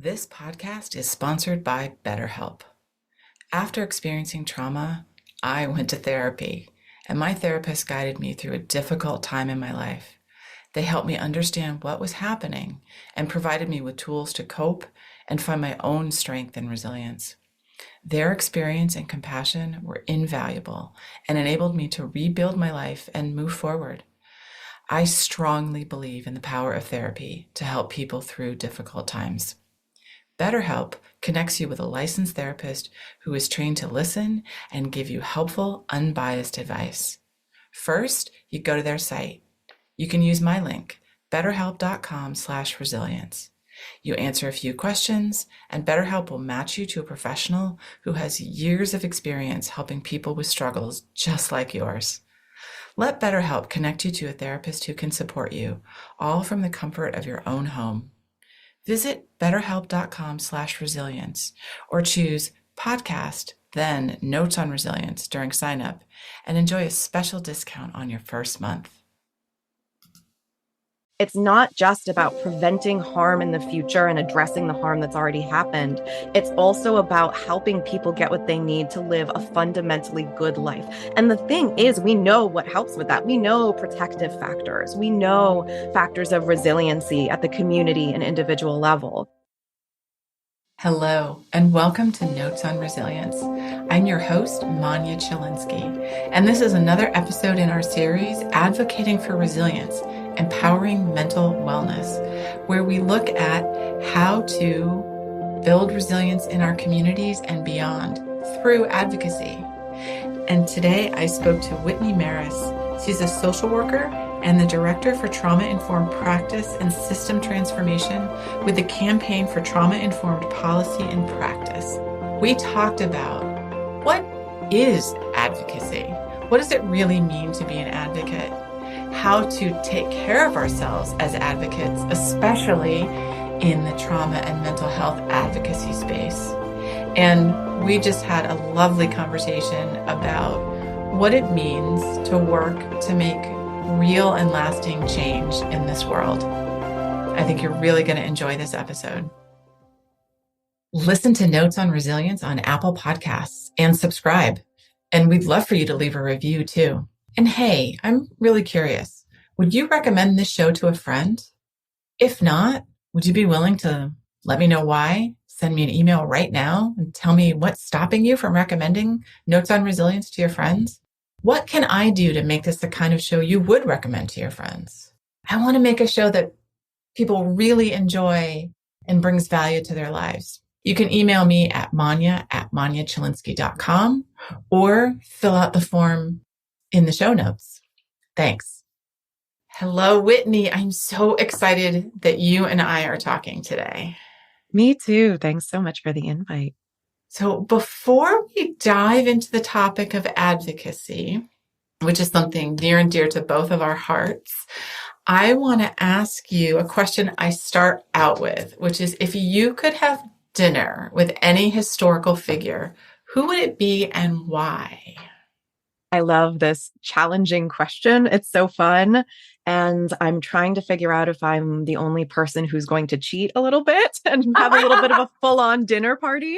This podcast is sponsored by BetterHelp. After experiencing trauma, I went to therapy, and my therapist guided me through a difficult time in my life. They helped me understand what was happening and provided me with tools to cope and find my own strength and resilience. Their experience and compassion were invaluable and enabled me to rebuild my life and move forward. I strongly believe in the power of therapy to help people through difficult times. BetterHelp connects you with a licensed therapist who is trained to listen and give you helpful, unbiased advice. First, you go to their site. You can use my link, betterhelp.com/resilience. You answer a few questions, and BetterHelp will match you to a professional who has years of experience helping people with struggles just like yours. Let BetterHelp connect you to a therapist who can support you, all from the comfort of your own home. Visit betterhelp.com/resilience or choose podcast, then notes on resilience during sign up and enjoy a special discount on your first month. It's not just about preventing harm in the future and addressing the harm that's already happened. It's also about helping people get what they need to live a fundamentally good life. And the thing is, we know what helps with that. We know protective factors. We know factors of resiliency at the community and individual level. Hello, and welcome to Notes on Resilience. I'm your host, Manya Chilinsky, and this is another episode in our series, Advocating for Resilience, Empowering Mental Wellness, where we look at how to build resilience in our communities and beyond through advocacy. And today I spoke to Whitney Marris. She's a social worker and the Director for Trauma-Informed Practice and System Transformation with the Campaign for Trauma-Informed Policy and Practice. We talked about what is advocacy? What does it really mean to be an advocate? How to take care of ourselves as advocates, especially in the trauma and mental health advocacy space. And we just had a lovely conversation about what it means to work to make real and lasting change in this world. I think you're really going to enjoy this episode. Listen to Notes on Resilience on Apple Podcasts and subscribe. And we'd love for you to leave a review too. And hey, I'm really curious. Would you recommend this show to a friend? If not, would you be willing to let me know why? Send me an email right now and tell me what's stopping you from recommending Notes on Resilience to your friends. What can I do to make this the kind of show you would recommend to your friends? I want to make a show that people really enjoy and brings value to their lives. You can email me at manya@manyachilinsky.com or fill out the form in the show notes. Thanks. Hello, Whitney. I'm so excited that you and I are talking today. Me too. Thanks so much for the invite. So before we dive into the topic of advocacy, which is something near and dear to both of our hearts, I want to ask you a question I start out with, which is if you could have dinner with any historical figure, who would it be and why? I love this challenging question. It's so fun. And I'm trying to figure out if I'm the only person who's going to cheat a little bit and have a little bit of a full-on dinner party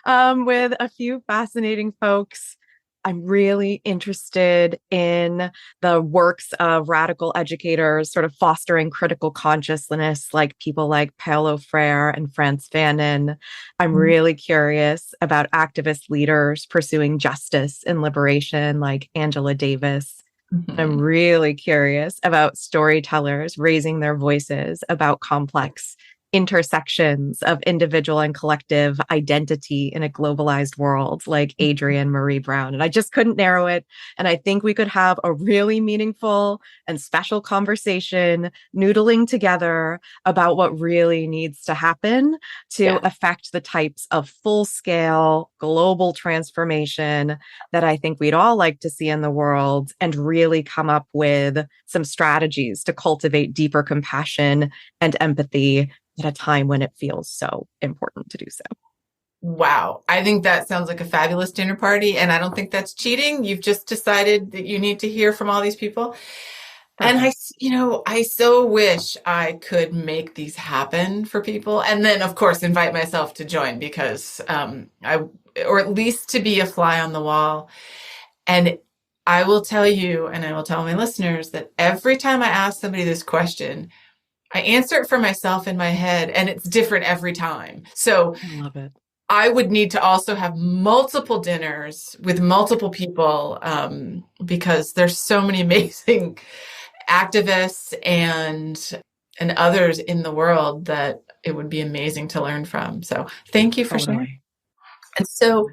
with a few fascinating folks. I'm really interested in the works of radical educators, sort of fostering critical consciousness, like people like Paulo Freire and Frantz Fanon. I'm really curious about activist leaders pursuing justice and liberation, like Angela Davis. I'm really curious about storytellers raising their voices about complex intersections of individual and collective identity in a globalized world, like Adrienne Marie Brown. And I just couldn't narrow it. And I think we could have a really meaningful and special conversation noodling together about what really needs to happen to affect the types of full-scale global transformation that I think we'd all like to see in the world, and really come up with some strategies to cultivate deeper compassion and empathy at a time when it feels so important to do so. Wow. I think that sounds like a fabulous dinner party. And I don't think that's cheating. You've just decided that you need to hear from all these people. And Perfect. I so wish I could make these happen for people. And then, of course, invite myself to join because or at least to be a fly on the wall. And I will tell you, and I will tell my listeners that every time I ask somebody this question, I answer it for myself in my head, and it's different every time. So I love it. I would need to also have multiple dinners with multiple people because there's so many amazing activists and others in the world that it would be amazing to learn from. So thank you for sharing. Totally. And so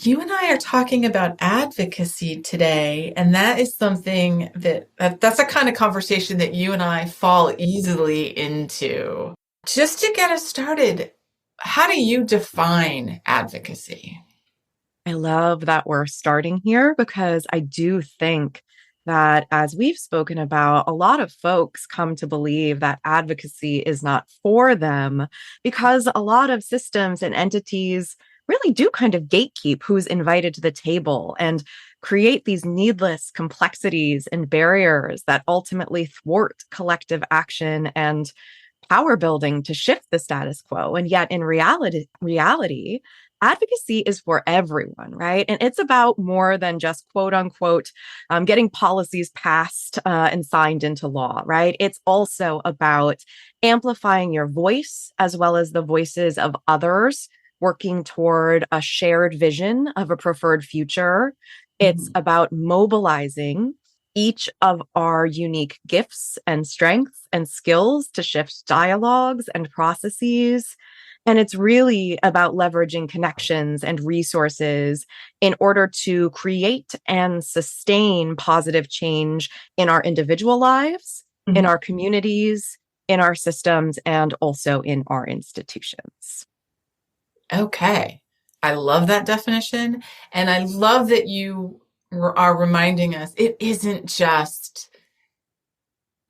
you and I are talking about advocacy today, and that is something that's a kind of conversation that you and I fall easily into. Just to get us started, how do you define advocacy? I love that we're starting here because I do think that, as we've spoken about, a lot of folks come to believe that advocacy is not for them because a lot of systems and entities really do kind of gatekeep who's invited to the table and create these needless complexities and barriers that ultimately thwart collective action and power building to shift the status quo. And yet in reality, advocacy is for everyone, right? And it's about more than just quote unquote getting policies passed and signed into law, right? It's also about amplifying your voice as well as the voices of others, working toward a shared vision of a preferred future. It's Mhm. about mobilizing each of our unique gifts and strengths and skills to shift dialogues and processes. And it's really about leveraging connections and resources in order to create and sustain positive change in our individual lives, in Mhm. our communities, in our systems, and also in our institutions. Okay. I love that definition. And I love that you are reminding us it isn't just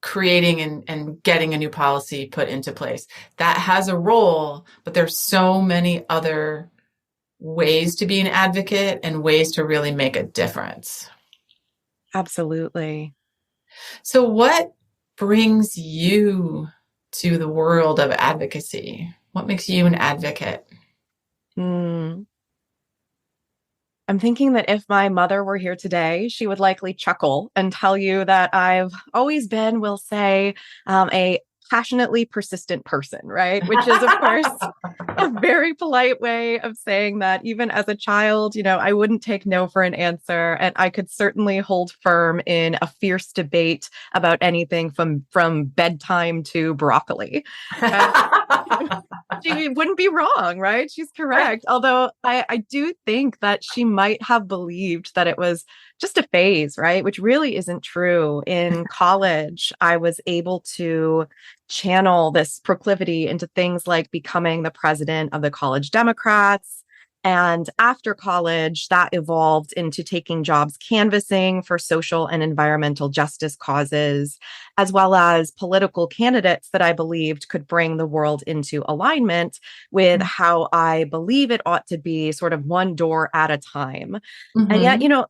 creating and getting a new policy put into place. That has a role, but there's so many other ways to be an advocate and ways to really make a difference. Absolutely. So, what brings you to the world of advocacy? What makes you an advocate? Hmm. I'm thinking that if my mother were here today, she would likely chuckle and tell you that I've always been, we'll say, a passionately persistent person, right? Which is, of course, a very polite way of saying that even as a child, I wouldn't take no for an answer. And I could certainly hold firm in a fierce debate about anything from bedtime to broccoli. And she wouldn't be wrong, right? She's correct. Although I do think that she might have believed that it was just a phase, right? Which really isn't true. In college, I was able to channel this proclivity into things like becoming the president of the College Democrats. And after college, that evolved into taking jobs canvassing for social and environmental justice causes, as well as political candidates that I believed could bring the world into alignment with how I believe it ought to be, sort of one door at a time. And yet, Hmm.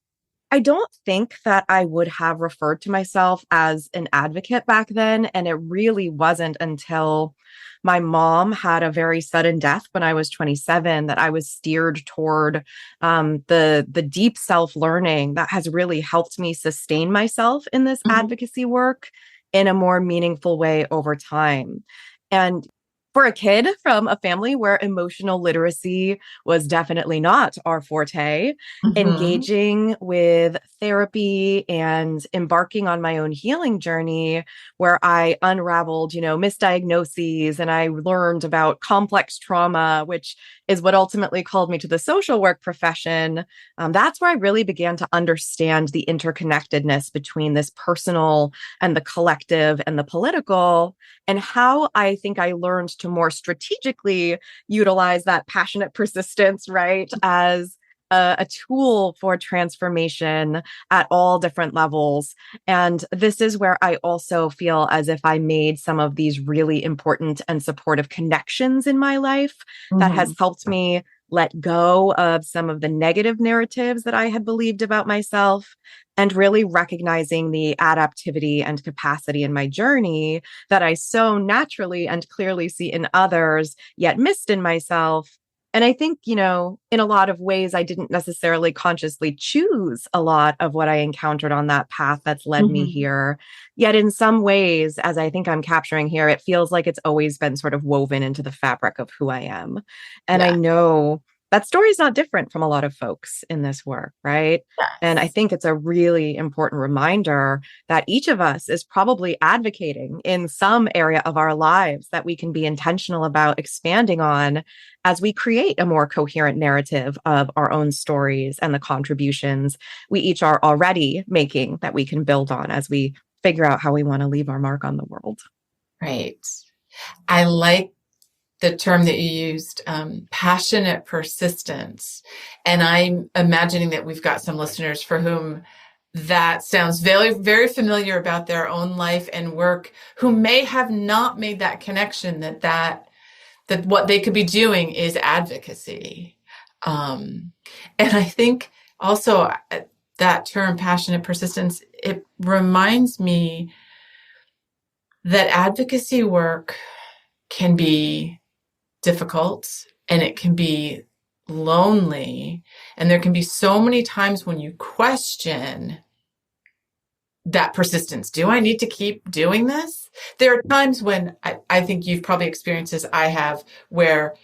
I don't think that I would have referred to myself as an advocate back then. And it really wasn't until my mom had a very sudden death when I was 27 that I was steered toward the deep self-learning that has really helped me sustain myself in this Hmm. advocacy work in a more meaningful way over time. And for a kid from a family where emotional literacy was definitely not our forte, Hmm. engaging with therapy and embarking on my own healing journey where I unraveled, misdiagnoses and I learned about complex trauma, which is what ultimately called me to the social work profession. That's where I really began to understand the interconnectedness between this personal and the collective and the political, and how I think I learned to more strategically utilize that passionate persistence, right, as a tool for transformation at all different levels. And this is where I also feel as if I made some of these really important and supportive connections in my life that has Hmm. helped me let go of some of the negative narratives that I had believed about myself, and really recognizing the adaptivity and capacity in my journey that I so naturally and clearly see in others, yet missed in myself. And I think, in a lot of ways, I didn't necessarily consciously choose a lot of what I encountered on that path that's led me Mhm. here. Yet in some ways, as I think I'm capturing here, it feels like it's always been sort of woven into the fabric of who I am. And I Yeah. know that story is not different from a lot of folks in this work, right? And I Yes. think it's a really important reminder that each of us is probably advocating in some area of our lives that we can be intentional about expanding on as we create a more coherent narrative of our own stories and the contributions we each are already making that we can build on as we figure out how we want to leave our mark on the world. Right. I like the term that you used, passionate persistence. And I'm imagining that we've got some listeners for whom that sounds very, very familiar about their own life and work, who may have not made that connection that what they could be doing is advocacy. And I think also that term, passionate persistence, it reminds me that advocacy work can be difficult and it can be lonely. And there can be so many times when you question that persistence. Do I need to keep doing this? There are times when I think you've probably experienced as I have, where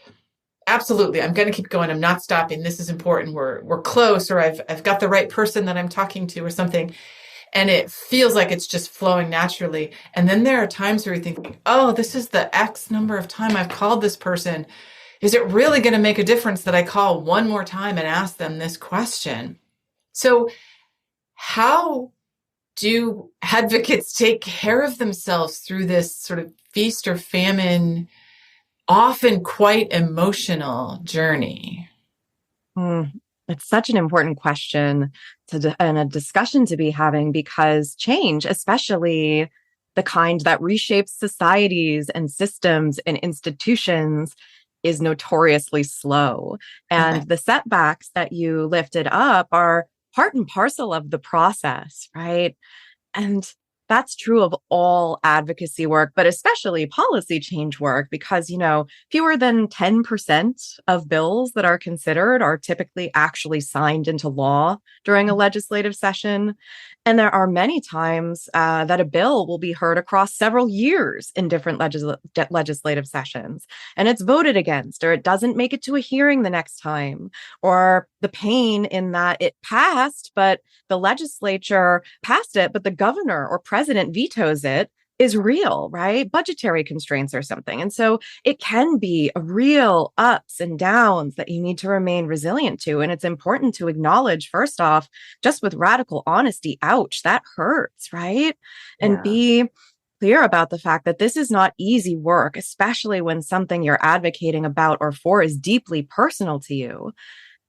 absolutely I'm going to keep going. I'm not stopping. This is important. We're close, or I've got the right person that I'm talking to or something. And it feels like it's just flowing naturally. And then there are times where you think, oh, this is the X number of time I've called this person. Is it really going to make a difference that I call one more time and ask them this question? So how do advocates take care of themselves through this sort of feast or famine, often quite emotional journey? Mm, it's such an important question and a discussion to be having, because change, especially the kind that reshapes societies and systems and institutions, is notoriously slow. And Okay. the setbacks that you lifted up are part and parcel of the process, right? And that's true of all advocacy work, but especially policy change work, because, fewer than 10% of bills that are considered are typically actually signed into law during a legislative session. And there are many times that a bill will be heard across several years in different legislative sessions, and it's voted against, or it doesn't make it to a hearing the next time, or the pain in that it passed, but the legislature passed it, but the governor or president vetoes it, is real, right? Budgetary constraints or something. And so it can be a real ups and downs that you need to remain resilient to. And it's important to acknowledge, first off, just with radical honesty, ouch, that hurts, right? And Yeah. be clear about the fact that this is not easy work, especially when something you're advocating about or for is deeply personal to you.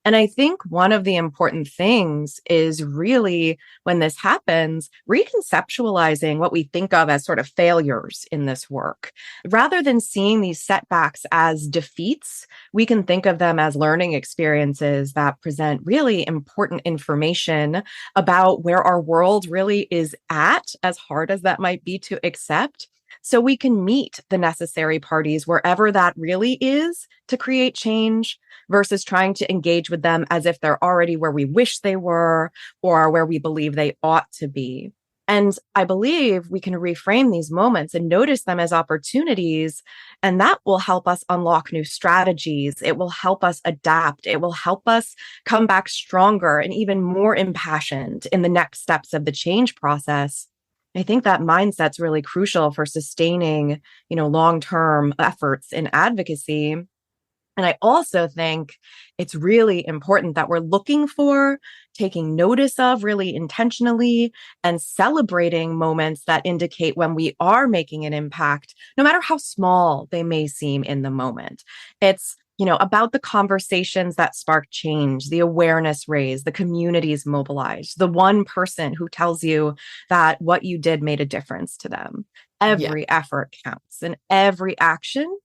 And I think one of the important things is really, when this happens, reconceptualizing what we think of as sort of failures in this work. Rather than seeing these setbacks as defeats, we can think of them as learning experiences that present really important information about where our world really is at, as hard as that might be to accept. So we can meet the necessary parties wherever that really is to create change, versus trying to engage with them as if they're already where we wish they were or where we believe they ought to be. And I believe we can reframe these moments and notice them as opportunities, and that will help us unlock new strategies. It will help us adapt. It will help us come back stronger and even more impassioned in the next steps of the change process. I think that mindset's really crucial for sustaining, long-term efforts in advocacy. And I also think it's really important that we're looking for, taking notice of really intentionally, and celebrating moments that indicate when we are making an impact, no matter how small they may seem in the moment. It's about the conversations that spark change, the awareness raised, the communities mobilized, the one person who tells you that what you did made a difference to them. Yeah. Every effort counts, and every action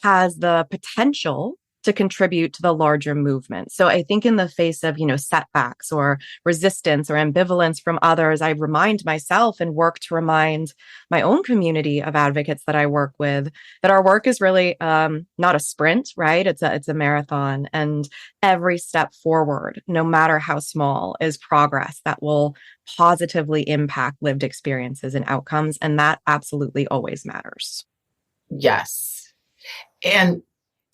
has the potential to contribute to the larger movement. So I think in the face of, setbacks or resistance or ambivalence from others, I remind myself and work to remind my own community of advocates that I work with that our work is really not a sprint, right? It's a marathon, and every step forward, no matter how small, is progress that will positively impact lived experiences and outcomes. And that absolutely always matters. Yes. And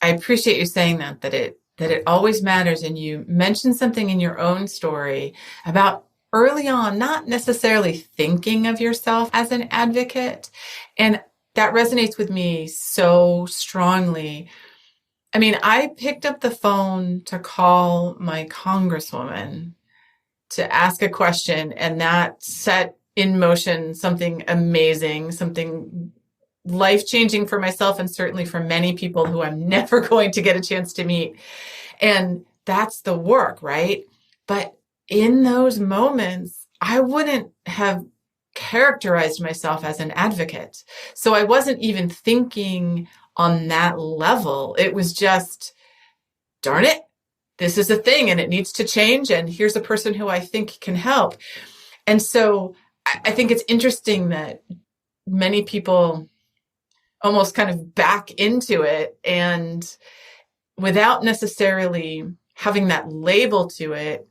I appreciate you saying that it always matters. And you mentioned something in your own story about early on, not necessarily thinking of yourself as an advocate. And that resonates with me so strongly. I mean, I picked up the phone to call my congresswoman to ask a question, and that set in motion something amazing, something life-changing for myself and certainly for many people who I'm never going to get a chance to meet. And that's the work, right? But in those moments, I wouldn't have characterized myself as an advocate. So I wasn't even thinking on that level. It was just, darn it, this is a thing and it needs to change. And here's a person who I think can help. And so I think it's interesting that many people almost kind of back into it, and without necessarily having that label to it.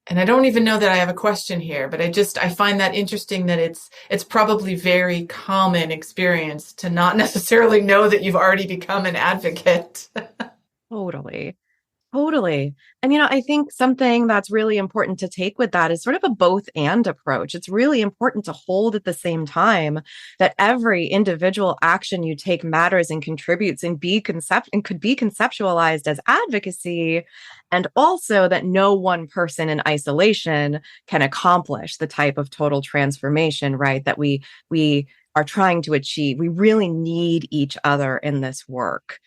And I don't even know that I have a question here, but I find that interesting that it's probably very common experience to not necessarily know that you've already become an advocate. Totally. Totally. And, I think something that's really important to take with that is sort of a both and approach. It's really important to hold at the same time that every individual action you take matters and contributes and could be conceptualized as advocacy. And also that no one person in isolation can accomplish the type of total transformation, right, that we are trying to achieve. We really need each other in this work.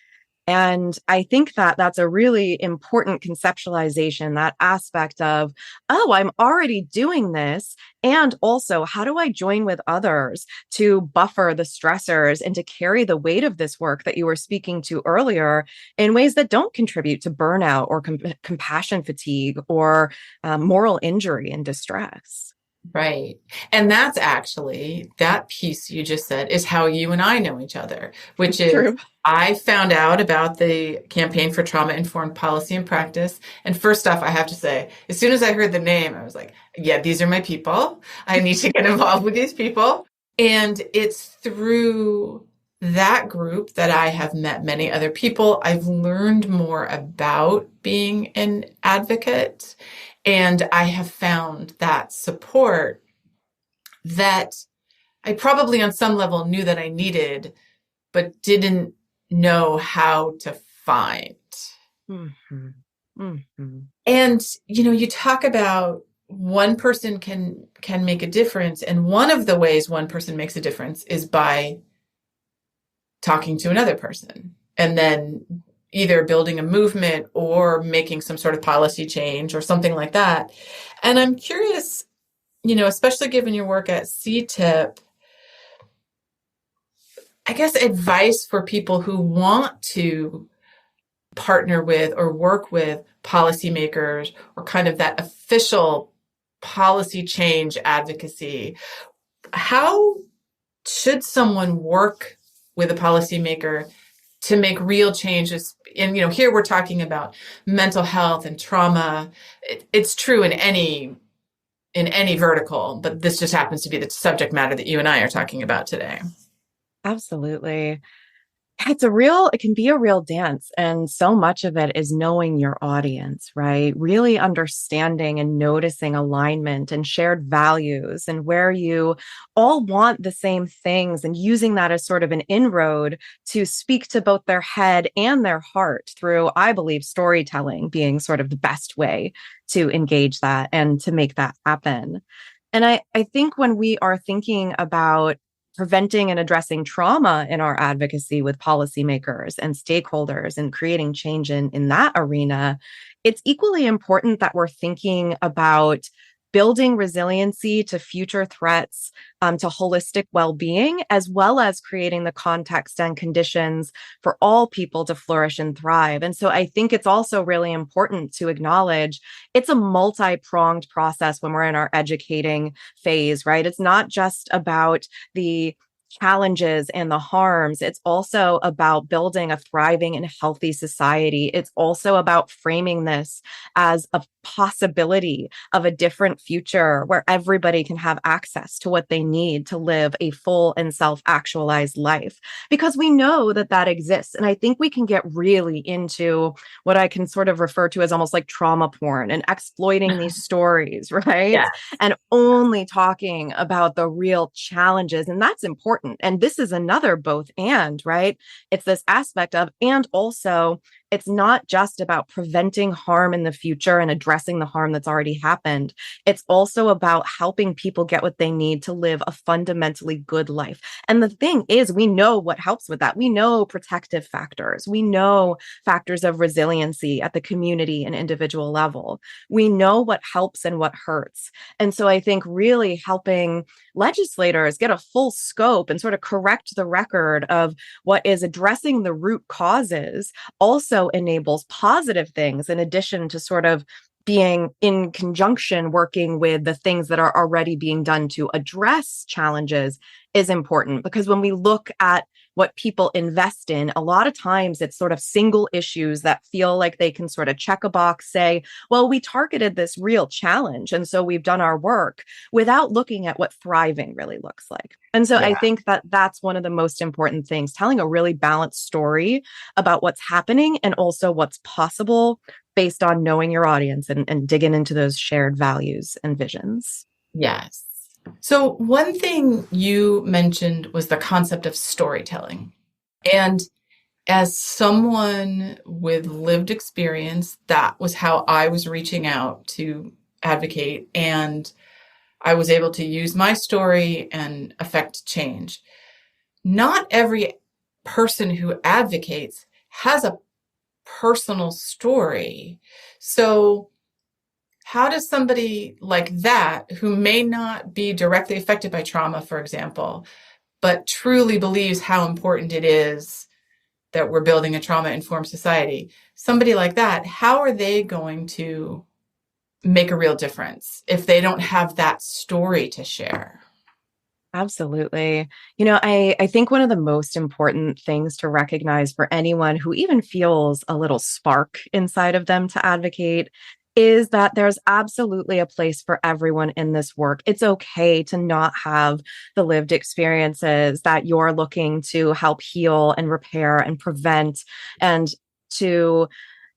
And I think that that's a really important conceptualization, that aspect of, oh, I'm already doing this. And also, how do I join with others to buffer the stressors and to carry the weight of this work that you were speaking to earlier in ways that don't contribute to burnout or compassion fatigue or moral injury and distress? Right. And that's actually, that piece you just said is how you and I know each other, which is True. I found out about the Campaign for Trauma-Informed Policy and Practice. And first off, I have to say, as soon as I heard the name, I was like, yeah, these are my people. I need to get involved with these people. And it's through that group that I have met many other people. I've learned more about being an advocate. And I have found that support that I probably on some level knew that I needed, but didn't know how to find. Mm-hmm. Mm-hmm. And, you talk about one person can make a difference. And one of the ways one person makes a difference is by talking to another person and then either building a movement or making some sort of policy change or something like that. And I'm curious, especially given your work at CTIP, I guess advice for people who want to partner with or work with policymakers or kind of that official policy change advocacy. How should someone work with a policymaker to make real changes? And, here we're talking about mental health and trauma. It's true in any vertical, but this just happens to be the subject matter that you and I are talking about today. Absolutely. It can be a real dance. And so much of it is knowing your audience, right? Really understanding and noticing alignment and shared values and where you all want the same things, and using that as sort of an inroad to speak to both their head and their heart through, I believe, storytelling being sort of the best way to engage that and to make that happen. And I think when we are thinking about preventing and addressing trauma in our advocacy with policymakers and stakeholders and creating change in that arena, it's equally important that we're thinking about building resiliency to future threats, to holistic well-being, as well as creating the context and conditions for all people to flourish and thrive. And so I think it's also really important to acknowledge it's a multi-pronged process when we're in our educating phase, right? It's not just about the challenges and the harms. It's also about building a thriving and healthy society. It's also about framing this as a possibility of a different future where everybody can have access to what they need to live a full and self-actualized life, because we know that that exists. And I think we can get really into what I can sort of refer to as almost like trauma porn and exploiting these stories, right? Yeah. And only talking about the real challenges. And that's important. And this is another both and, right? It's this aspect of, and also it's not just about preventing harm in the future and addressing the harm that's already happened. It's also about helping people get what they need to live a fundamentally good life. And the thing is, we know what helps with that. We know protective factors. We know factors of resiliency at the community and individual level. We know what helps and what hurts. And so I think really helping legislators get a full scope and sort of correct the record of what is addressing the root causes also enables positive things in addition to sort of being in conjunction, working with the things that are already being done to address challenges is important. Because when we look at what people invest in, a lot of times it's sort of single issues that feel like they can sort of check a box, say, well, we targeted this real challenge, and so we've done our work, without looking at what thriving really looks like. And so I think that that's one of the most important things, telling a really balanced story about what's happening and also what's possible based on knowing your audience and digging into those shared values and visions. Yes. So one thing you mentioned was the concept of storytelling. And as someone with lived experience, that was how I was reaching out to advocate. And I was able to use my story and affect change. Not every person who advocates has a personal story. So how does somebody like that, who may not be directly affected by trauma, for example, but truly believes how important it is that we're building a trauma-informed society, somebody like that, how are they going to make a real difference if they don't have that story to share? Absolutely. I think one of the most important things to recognize for anyone who even feels a little spark inside of them to advocate is that there's absolutely a place for everyone in this work. It's okay to not have the lived experiences that you're looking to help heal and repair and prevent, and to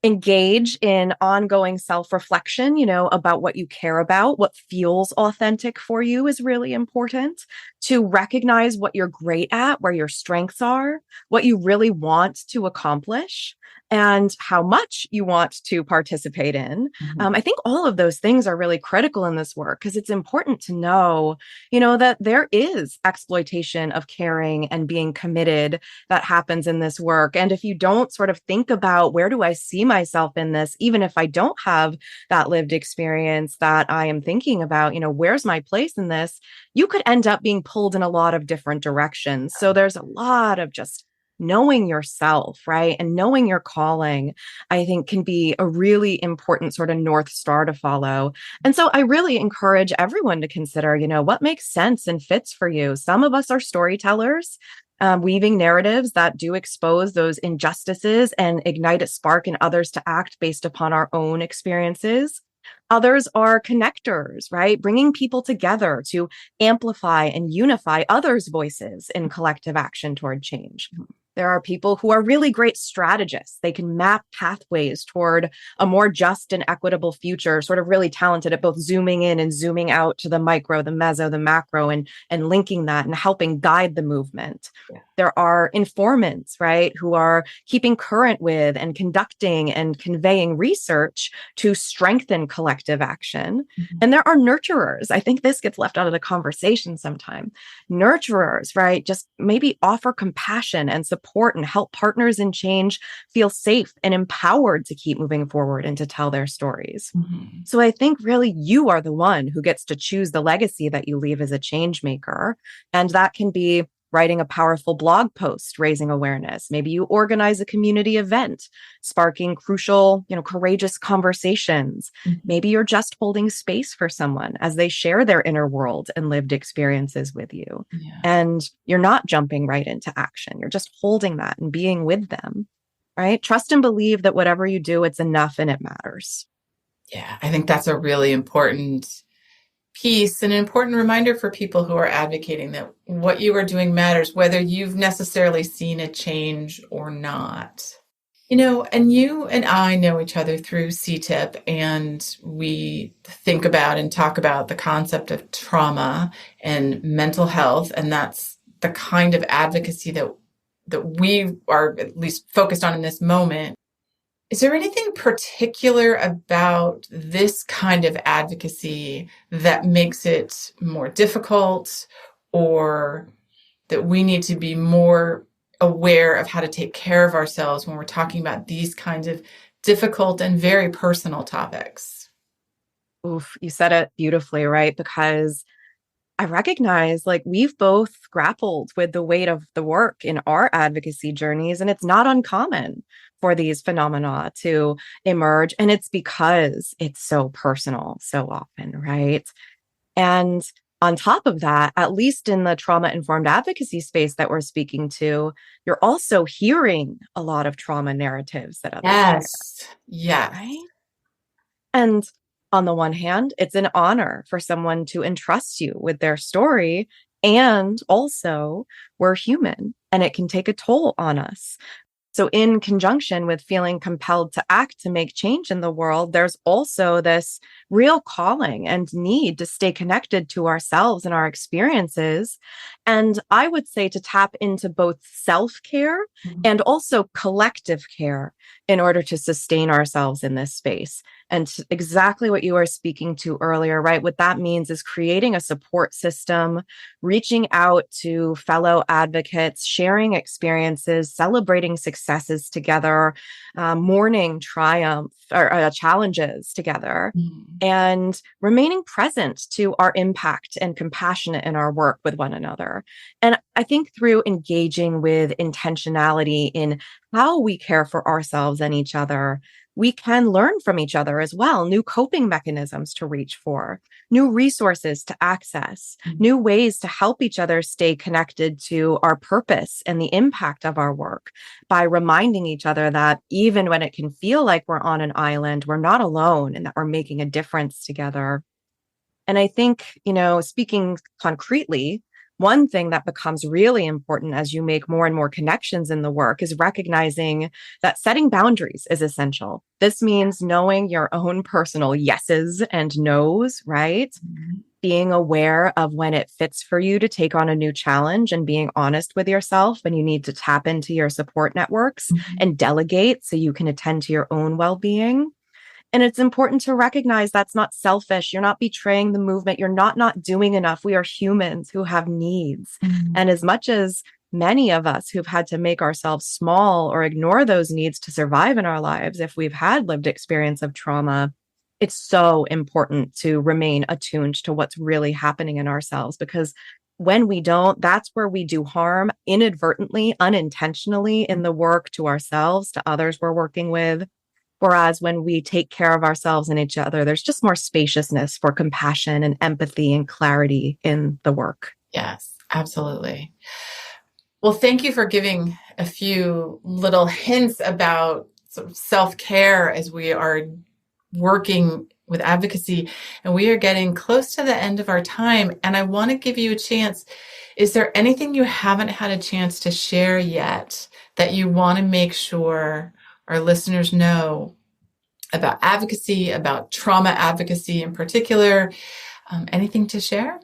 engage in ongoing self-reflection, about what you care about, what feels authentic for you is really important. To recognize what you're great at, where your strengths are, what you really want to accomplish, and how much you want to participate in. Mm-hmm. I think all of those things are really critical in this work, because it's important to know, that there is exploitation of caring and being committed that happens in this work. And if you don't sort of think about, where do I see myself in this, even if I don't have that lived experience that I am thinking about, where's my place in this, you could end up being pulled in a lot of different directions. So there's a lot of just knowing yourself, right? And knowing your calling, I think, can be a really important sort of North Star to follow. And so I really encourage everyone to consider, what makes sense and fits for you. Some of us are storytellers, weaving narratives that do expose those injustices and ignite a spark in others to act based upon our own experiences. Others are connectors, right? Bringing people together to amplify and unify others' voices in collective action toward change. There are people who are really great strategists. They can map pathways toward a more just and equitable future, sort of really talented at both zooming in and zooming out to the micro, the meso, the macro, and linking that and helping guide the movement. Yeah. There are informants, right, who are keeping current with and conducting and conveying research to strengthen collective action. Mhm. And there are nurturers. I think this gets left out of the conversation sometimes. Nurturers, right, just maybe offer compassion and support and help partners in change feel safe and empowered to keep moving forward and to tell their stories. Mhm. So I think really you are the one who gets to choose the legacy that you leave as a change maker. And that can be writing a powerful blog post, raising awareness. Maybe you organize a community event, sparking crucial, courageous conversations. Mhm. Maybe you're just holding space for someone as they share their inner world and lived experiences with you. Yeah. And you're not jumping right into action. You're just holding that and being with them, right? Trust and believe that whatever you do, it's enough and it matters. Yeah, I think that's a really important piece, an important reminder for people who are advocating that what you are doing matters, whether you've necessarily seen a change or not. And you and I know each other through CTIP, and we think about and talk about the concept of trauma and mental health, and that's the kind of advocacy that we are at least focused on in this moment. Is there anything particular about this kind of advocacy that makes it more difficult, or that we need to be more aware of how to take care of ourselves when we're talking about these kinds of difficult and very personal topics? Oof, you said it beautifully, right? Because I recognize like we've both grappled with the weight of the work in our advocacy journeys, and it's not uncommon for these phenomena to emerge. And it's because it's so personal so often, right? And on top of that, at least in the trauma informed advocacy space that we're speaking to, you're also hearing a lot of trauma narratives that others share, Yes. Yes. right? And on the one hand, it's an honor for someone to entrust you with their story. And also, we're human and it can take a toll on us. So, in conjunction with feeling compelled to act to make change in the world, there's also this real calling and need to stay connected to ourselves and our experiences. And I would say to tap into both self care and also collective care in order to sustain ourselves in this space. And exactly what you were speaking to earlier, right? What that means is creating a support system, reaching out to fellow advocates, sharing experiences, celebrating successes together, mourning triumph or challenges together, Mhm. and remaining present to our impact and compassionate in our work with one another. And I think through engaging with intentionality in how we care for ourselves and each other, we can learn from each other as well, new coping mechanisms to reach for, new resources to access, new ways to help each other stay connected to our purpose and the impact of our work by reminding each other that even when it can feel like we're on an island, we're not alone and that we're making a difference together. And I think, speaking concretely, one thing that becomes really important as you make more and more connections in the work is recognizing that setting boundaries is essential. This means knowing your own personal yeses and nos, right? Mhm. Being aware of when it fits for you to take on a new challenge and being honest with yourself when you need to tap into your support networks Mhm. and delegate so you can attend to your own well-being. And it's important to recognize that's not selfish. You're not betraying the movement. You're not doing enough. We are humans who have needs. Mhm. And as much as many of us who've had to make ourselves small or ignore those needs to survive in our lives, if we've had lived experience of trauma, it's so important to remain attuned to what's really happening in ourselves because when we don't, that's where we do harm inadvertently, unintentionally in the work to ourselves, to others we're working with. Whereas when we take care of ourselves and each other, there's just more spaciousness for compassion and empathy and clarity in the work. Yes, absolutely. Well, thank you for giving a few little hints about sort of self-care as we are working with advocacy, and we are getting close to the end of our time. And I want to give you a chance. Is there anything you haven't had a chance to share yet that you want to make sure our listeners know about advocacy, about trauma advocacy in particular? Anything to share?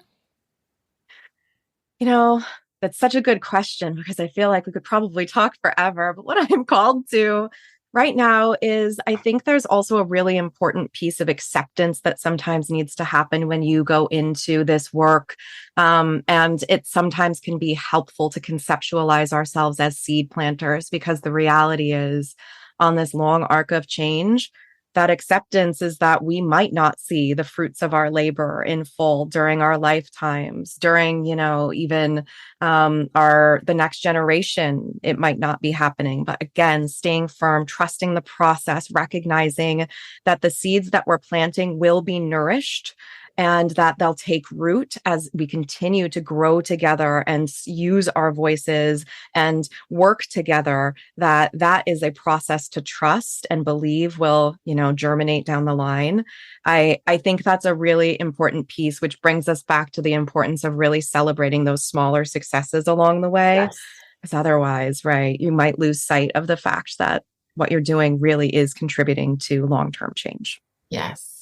You know, That's such a good question because I feel like we could probably talk forever. But what I'm called to right now is I think there's also a really important piece of acceptance that sometimes needs to happen when you go into this work. And it sometimes can be helpful to conceptualize ourselves as seed planters because the reality is on this long arc of change, that acceptance is that we might not see the fruits of our labor in full during our lifetimes, during, even the next generation. It might not be happening. But again, staying firm, trusting the process, recognizing that the seeds that we're planting will be nourished and that they'll take root as we continue to grow together and use our voices and work together, that is a process to trust and believe will, germinate down the line. I think that's a really important piece, which brings us back to the importance of really celebrating those smaller successes along the way. Yes. Because otherwise, right, you might lose sight of the fact that what you're doing really is contributing to long-term change. Yes.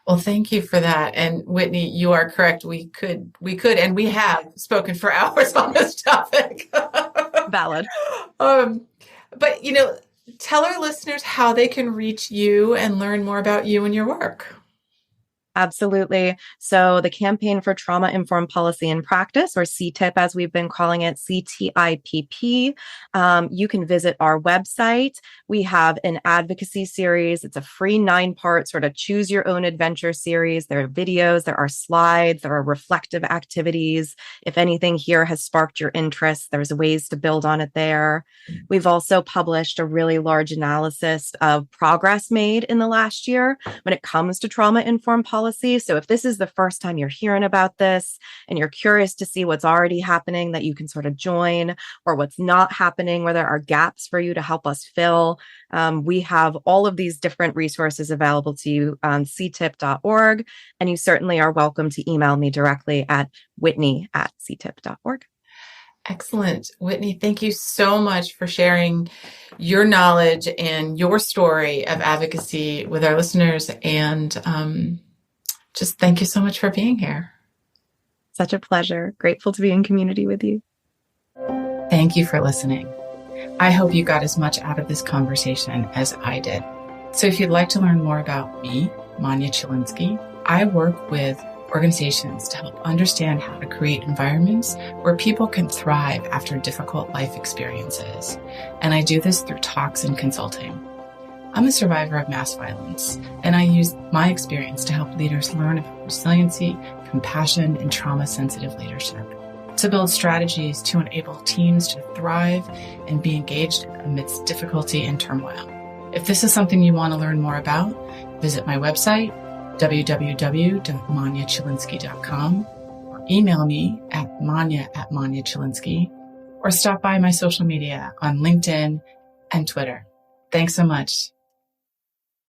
Well, thank you for that. And Whitney, you are correct. We could, and we have spoken for hours on this topic. Valid. But, tell our listeners how they can reach you and learn more about you and your work. Absolutely. So the Campaign for Trauma-Informed Policy and Practice, or CTIP, as we've been calling it, CTIPP. You can visit our website. We have an advocacy series. It's a free 9-part sort of choose your own adventure series. There are videos, there are slides, there are reflective activities. If anything here has sparked your interest, there's ways to build on it there. We've also published a really large analysis of progress made in the last year when it comes to trauma-informed policy. So if this is the first time you're hearing about this and you're curious to see what's already happening that you can sort of join, or what's not happening, where there are gaps for you to help us fill, we have all of these different resources available to you on ctip.org. And you certainly are welcome to email me directly at whitney@ctip.org. Excellent. Whitney, thank you so much for sharing your knowledge and your story of advocacy with our listeners. And just thank you so much for being here. Such a pleasure. Grateful to be in community with you. Thank you for listening. I hope you got as much out of this conversation as I did. So if you'd like to learn more about me, Manya Chilinsky, I work with organizations to help understand how to create environments where people can thrive after difficult life experiences. And I do this through talks and consulting. I'm a survivor of mass violence, and I use my experience to help leaders learn about resiliency, compassion, and trauma-sensitive leadership, to build strategies to enable teams to thrive and be engaged amidst difficulty and turmoil. If this is something you want to learn more about, visit my website, www.manyachilinsky.com, or email me at manya@manyachilinsky, or stop by my social media on LinkedIn and Twitter. Thanks so much.